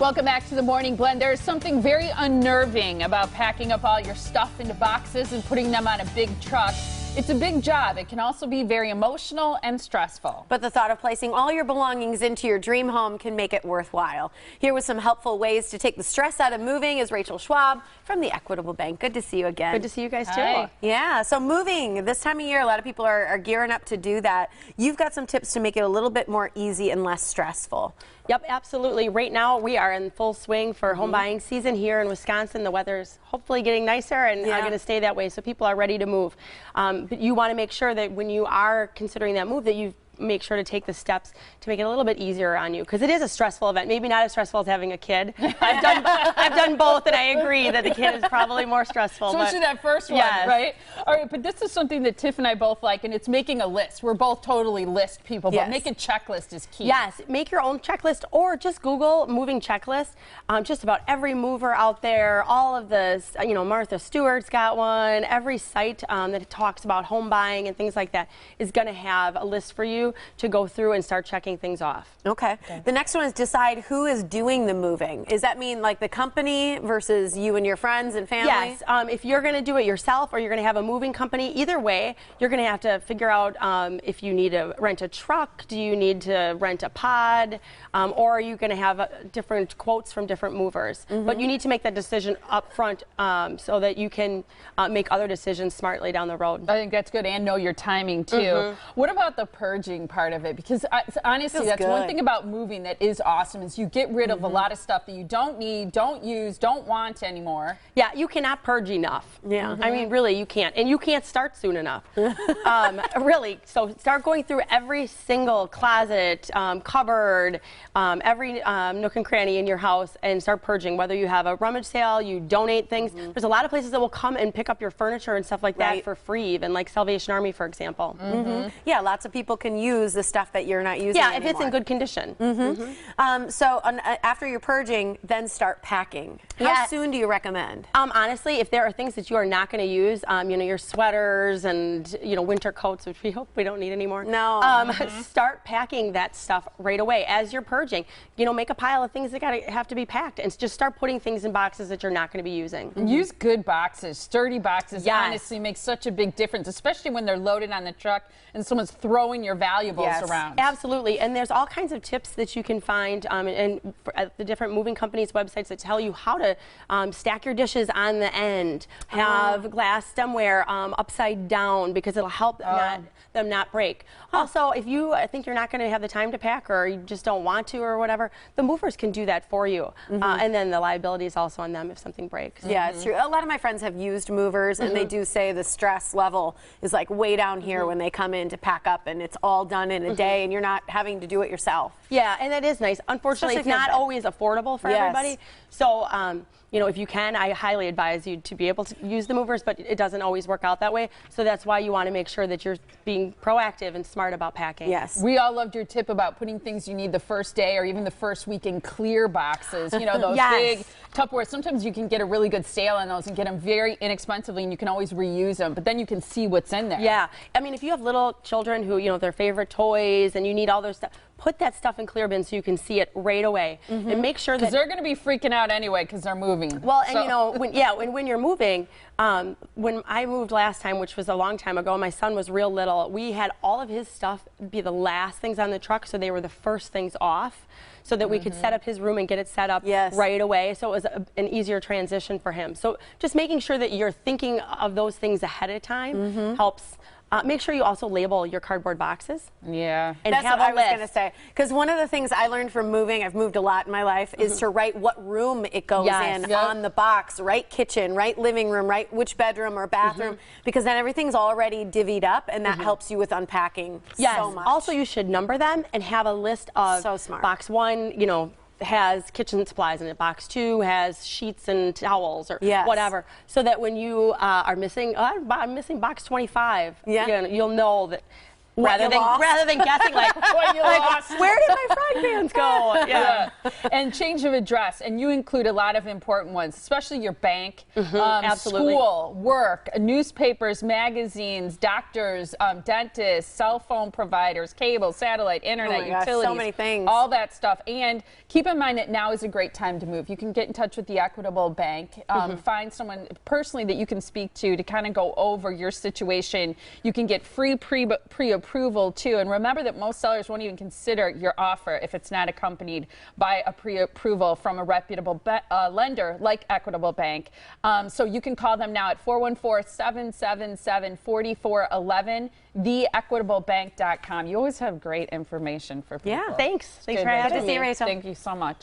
Welcome back to the Morning Blend. There is something very unnerving about packing up all your stuff into boxes and putting them on a big truck. It's a big job. It can also be very emotional and stressful. But the thought of placing all your belongings into your dream home can make it worthwhile. Here with some helpful ways to take the stress out of moving is Rachel Schwab from the Equitable Bank. Good to see you again. Good to see you guys Hi. too. Yeah, so moving this time of year, a lot of people are gearing up to do that. You've got some tips to make it a little bit more easy and less stressful. Yep, absolutely. Right now we are in full swing for home buying season here in Wisconsin. The weather's hopefully getting nicer and going to stay that way, so people are ready to move. But you want to make sure that when you are considering that move that you make sure to take the steps to make it a little bit easier on you, because it is a stressful event. Maybe not as stressful as having a kid. I've done both, and I agree that the kid is probably more stressful. Especially that first one, right? All right, but this is something that Tiff and I both like, and it's making a list. We're both totally list people, but make a checklist is key. Yes, make your own checklist, or just Google moving checklist. Just about every mover out there, all of the, Martha Stewart's got one. Every site that talks about home buying and things like that is going to have a list for you to go through and start checking things off. Okay. The next one is decide who is doing the moving. Does that mean like the company versus you and your friends and family? Yes. If you're going to do it yourself or you're going to have a moving company, either way, you're going to have to figure out if you need to rent a truck, do you need to rent a pod, or are you going to have different quotes from different movers. But you need to make that decision up front so that you can make other decisions smartly down the road. I think that's good, and know your timing too. What about the purging part of it? Because honestly, that's one thing about moving that is awesome is you get rid of a lot of stuff that you don't need, don't use, don't want anymore. Yeah, you cannot purge enough. Yeah. I mean, really, you can't. And you can't start soon enough. Really. So start going through every single closet, cupboard, every nook and cranny in your house and start purging. Whether you have a rummage sale, you donate things. There's a lot of places that will come and pick up your furniture and stuff like that for free, even like Salvation Army, for example. Yeah, lots of people can use the stuff that you're not using Yeah, anymore. if it's in good condition. So after you're purging, then start packing. How soon do you recommend? Honestly, if there are things that you are not going to use, your sweaters and winter coats, which we hope we don't need anymore. No. Start packing that stuff right away as you're purging. Make a pile of things that have to be packed, and just start putting things in boxes that you're not going to be using. Use good boxes, sturdy boxes. Honestly, make such a big difference, especially when they're loaded on the truck and someone's throwing your valuables around. Absolutely, and there's all kinds of tips that you can find at the different moving companies' websites that tell you how to stack your dishes on the end, have glass stemware upside down because it'll help them not break. Also, if you think you're not going to have the time to pack or you just don't want to or whatever, the movers can do that for you. And then the liability is also on them if something breaks. Yeah, it's true. A lot of my friends have used movers, and they do say the stress level is like way down here when they come in to pack up, and it's all done in a day, and you're not having to do it yourself. Yeah, and that is nice. Unfortunately, it's not always affordable for everybody. So, if you can, I highly advise you to be able to use the movers, but it doesn't always work out that way. So that's why you want to make sure that you're being proactive and smart about packing. Yes. We all loved your tip about putting things you need the first day or even the first week in clear boxes. Those big Tupperware. Sometimes you can get a really good sale on those and get them very inexpensively, and you can always reuse them, but then you can see what's in there. Yeah. I mean, if you have little children who, their favorite toys and you need all their stuff, put that stuff in clear bins so you can see it right away. And make sure that... Because they're going to be freaking out anyway because they're moving. Well, and when you're moving, when I moved last time, which was a long time ago, my son was real little, we had all of his stuff be the last things on the truck, so they were the first things off, so that we could set up his room and get it set up right away. So it was an easier transition for him. So just making sure that you're thinking of those things ahead of time helps. Make sure you also label your cardboard boxes. Yeah. And that's what I was going to say. Because one of the things I learned from moving, I've moved a lot in my life, is to write what room it goes in on the box. Right kitchen, right living room, right which bedroom or bathroom. Because then everything's already divvied up, and that helps you with unpacking so much. Also, you should number them and have a list of box 1, has kitchen supplies in it. Box 2 has sheets and towels or whatever, so that when you are missing, I'm missing box 25, you'll know that rather than guessing like, What you lost. where did my frying pans go? Yeah. And change of address, and you include a lot of important ones, especially your bank, absolutely. school, work, newspapers, magazines, doctors, dentists, cell phone providers, cable, satellite, internet, gosh, utilities, so many things. all that stuff. And keep in mind that now is a great time to move. You can get in touch with the Equitable Bank, find someone personally that you can speak to kind of go over your situation. You can get free pre-approval too. And remember that most sellers won't even consider your offer if it's not accompanied by a pre-approval from a reputable lender like Equitable Bank. So you can call them now at 414-777-4411, theequitablebank.com. You always have great information for people. Yeah. Thanks. Thanks Good. for having Good to see me. you, Rachel. Thank you so much.